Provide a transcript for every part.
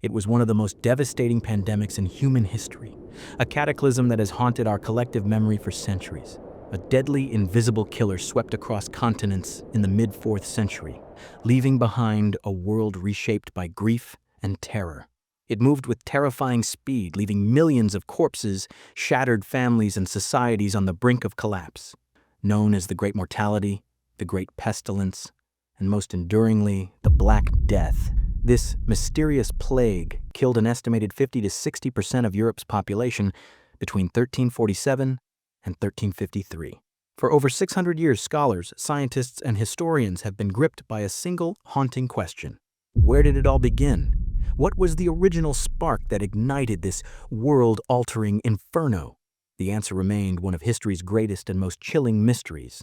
It was one of the most devastating pandemics in human history, a cataclysm that has haunted our collective memory for centuries. A deadly, invisible killer swept across continents in the mid-4th century, leaving behind a world reshaped by grief and terror. It moved with terrifying speed, leaving millions of corpses, shattered families, and societies on the brink of collapse. Known as the Great Mortality, the Great Pestilence, and most enduringly, the Black Death, this mysterious plague killed an estimated 50 to 60% of Europe's population between 1347 and 1353. For over 600 years, scholars, scientists, and historians have been gripped by a single haunting question. Where did it all begin? What was the original spark that ignited this world-altering inferno? The answer remained one of history's greatest and most chilling mysteries.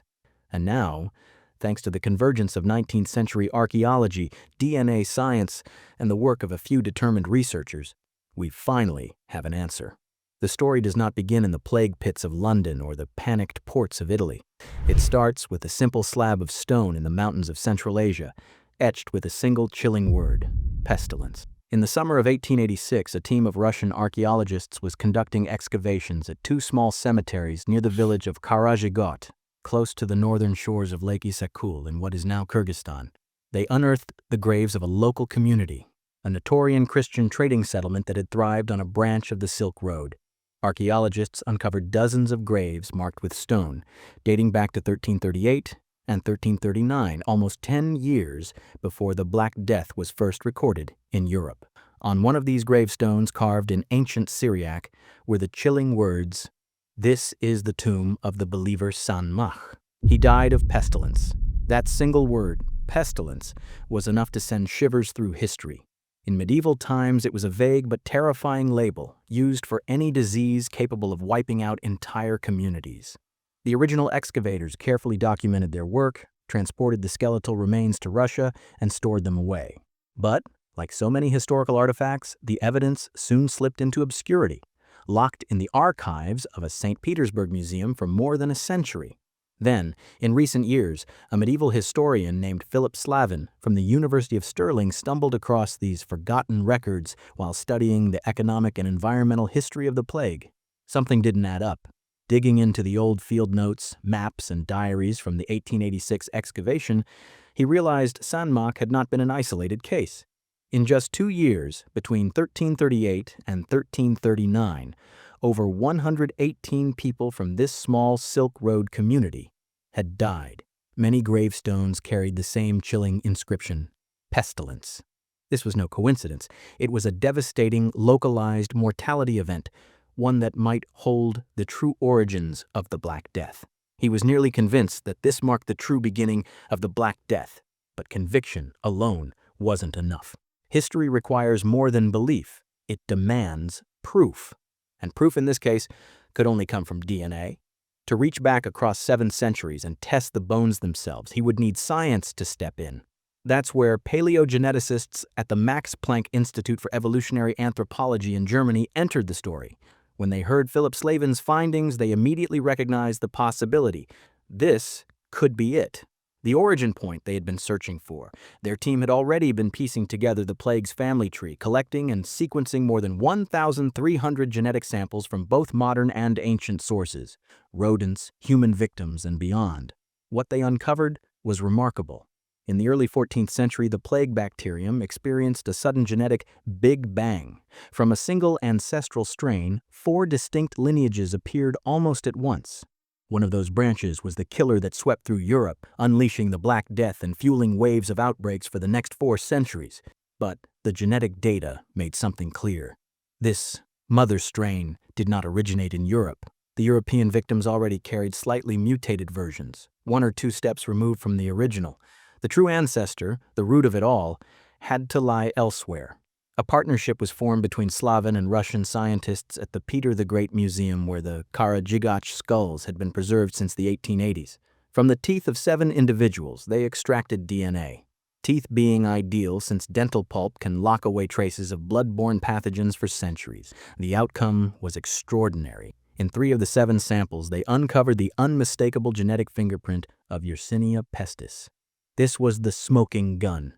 And now, thanks to the convergence of 19th century archaeology, DNA science, and the work of a few determined researchers, we finally have an answer. The story does not begin in the plague pits of London or the panicked ports of Italy. It starts with a simple slab of stone in the mountains of Central Asia, etched with a single chilling word: pestilence. In the summer of 1886, a team of Russian archaeologists was conducting excavations at two small cemeteries near the village of Kyrgyzstan, close to the northern shores of Lake Issyk Kul in what is now Kyrgyzstan. They unearthed the graves of a local community, a Notorian Christian trading settlement that had thrived on a branch of the Silk Road. Archaeologists uncovered dozens of graves marked with stone, dating back to 1338 and 1339, almost 10 years before the Black Death was first recorded in Europe. On one of these gravestones, carved in ancient Syriac, were the chilling words, "This is the tomb of the believer San Mach. He died of pestilence." That single word, pestilence, was enough to send shivers through history. In medieval times, it was a vague but terrifying label used for any disease capable of wiping out entire communities. The original excavators carefully documented their work, transported the skeletal remains to Russia, and stored them away. But, like so many historical artifacts, the evidence soon slipped into obscurity, locked in the archives of a St. Petersburg museum for more than a century. Then, in recent years, a medieval historian named Philip Slavin from the University of Stirling stumbled across these forgotten records while studying the economic and environmental history of the plague. Something didn't add up. Digging into the old field notes, maps, and diaries from the 1886 excavation, he realized San Mach had not been an isolated case. In just 2 years, between 1338 and 1339, over 118 people from this small Silk Road community had died. Many gravestones carried the same chilling inscription: pestilence. This was no coincidence. It was a devastating, localized mortality event, one that might hold the true origins of the Black Death. He was nearly convinced that this marked the true beginning of the Black Death, but conviction alone wasn't enough. History requires more than belief. It demands proof. And proof in this case could only come from DNA. To reach back across 7 centuries and test the bones themselves, he would need science to step in. That's where paleogeneticists at the Max Planck Institute for Evolutionary Anthropology in Germany entered the story. When they heard Philip Slavin's findings, they immediately recognized the possibility. This could be it. The origin point they had been searching for. Their team had already been piecing together the plague's family tree, collecting and sequencing more than 1,300 genetic samples from both modern and ancient sources, rodents, human victims, and beyond. What they uncovered was remarkable. In the early 14th century, the plague bacterium experienced a sudden genetic Big Bang. From a single ancestral strain, 4 distinct lineages appeared almost at once. One of those branches was the killer that swept through Europe, unleashing the Black Death and fueling waves of outbreaks for the next 4 centuries. But the genetic data made something clear. This mother strain did not originate in Europe. The European victims already carried slightly mutated versions, 1 or 2 steps removed from the original. The true ancestor, the root of it all, had to lie elsewhere. A partnership was formed between Slavic and Russian scientists at the Peter the Great Museum, where the Kyrgyzstan skulls had been preserved since the 1880s. From the teeth of 7 individuals, they extracted DNA. Teeth being ideal since dental pulp can lock away traces of blood-borne pathogens for centuries. The outcome was extraordinary. In 3 of the 7 samples, they uncovered the unmistakable genetic fingerprint of Yersinia pestis. This was the smoking gun.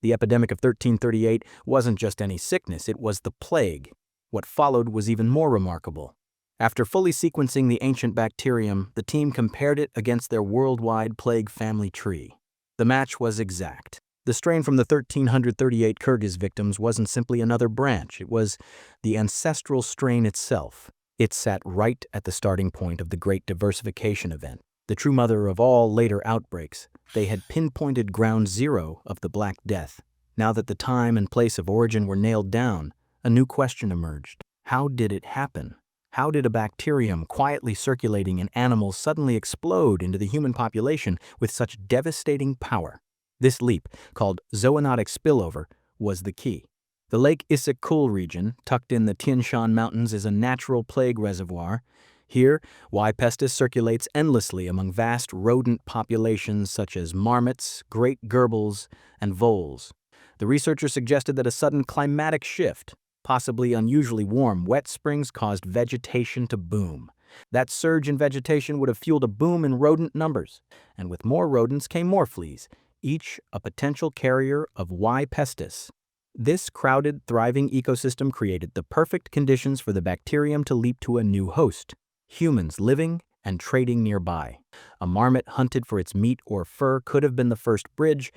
The epidemic of 1338 wasn't just any sickness, it was the plague. What followed was even more remarkable. After fully sequencing the ancient bacterium, the team compared it against their worldwide plague family tree. The match was exact. The strain from the 1338 Kyrgyz victims wasn't simply another branch, it was the ancestral strain itself. It sat right at the starting point of the Great Diversification event, the true mother of all later outbreaks. They had pinpointed ground zero of the Black Death. Now that the time and place of origin were nailed down, a new question emerged. How did it happen? How did a bacterium quietly circulating in animals suddenly explode into the human population with such devastating power? This leap, called zoonotic spillover, was the key. The Lake Issyk Kul region, tucked in the Tian Shan Mountains, is a natural plague reservoir. Here, Pestis circulates endlessly among vast rodent populations such as marmots, great gerbils, and voles. The researchers suggested that a sudden climatic shift, possibly unusually warm, wet springs caused vegetation to boom. That surge in vegetation would have fueled a boom in rodent numbers, and with more rodents came more fleas, each a potential carrier of Pestis. This crowded, thriving ecosystem created the perfect conditions for the bacterium to leap to a new host, humans living and trading nearby. A marmot hunted for its meat or fur could have been the first bridge,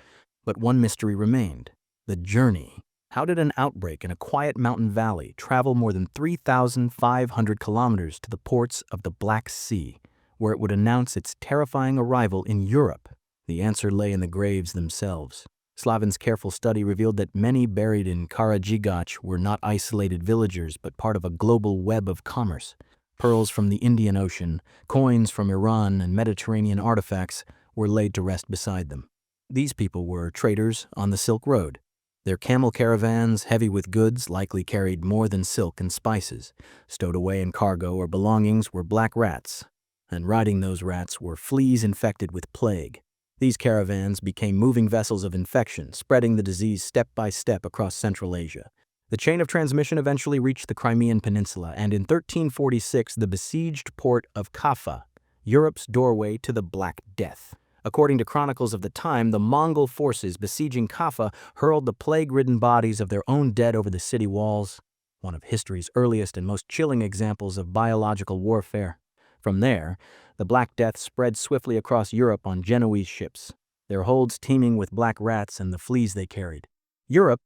but one mystery remained: the journey. How did an outbreak in a quiet mountain valley travel more than 3,500 kilometers to the ports of the Black Sea, where it would announce its terrifying arrival in Europe? The answer lay in the graves themselves. Slavin's careful study revealed that many buried in Kyrgyzstan were not isolated villagers but part of a global web of commerce. Pearls from the Indian Ocean, coins from Iran, and Mediterranean artifacts were laid to rest beside them. These people were traders on the Silk Road. Their camel caravans, heavy with goods, likely carried more than silk and spices. Stowed away in cargo or belongings were black rats, and riding those rats were fleas infected with plague. These caravans became moving vessels of infection, spreading the disease step by step across Central Asia. The chain of transmission eventually reached the Crimean Peninsula, and in 1346 the besieged port of Kaffa, Europe's doorway to the Black Death. According to chronicles of the time, the Mongol forces besieging Kaffa hurled the plague-ridden bodies of their own dead over the city walls, one of history's earliest and most chilling examples of biological warfare. From there, the Black Death spread swiftly across Europe on Genoese ships, their holds teeming with black rats and the fleas they carried. Europe,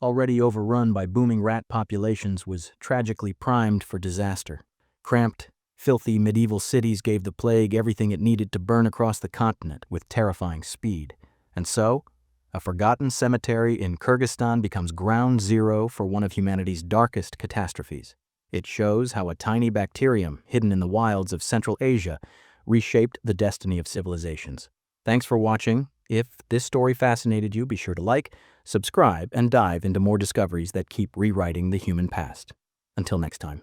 already overrun by booming rat populations, was tragically primed for disaster. Cramped, filthy medieval cities gave the plague everything it needed to burn across the continent with terrifying speed. And so, a forgotten cemetery in Kyrgyzstan becomes ground zero for one of humanity's darkest catastrophes. It shows how a tiny bacterium hidden in the wilds of Central Asia reshaped the destiny of civilizations. Thanks for watching. If this story fascinated you, be sure to like, subscribe, and dive into more discoveries that keep rewriting the human past. Until next time.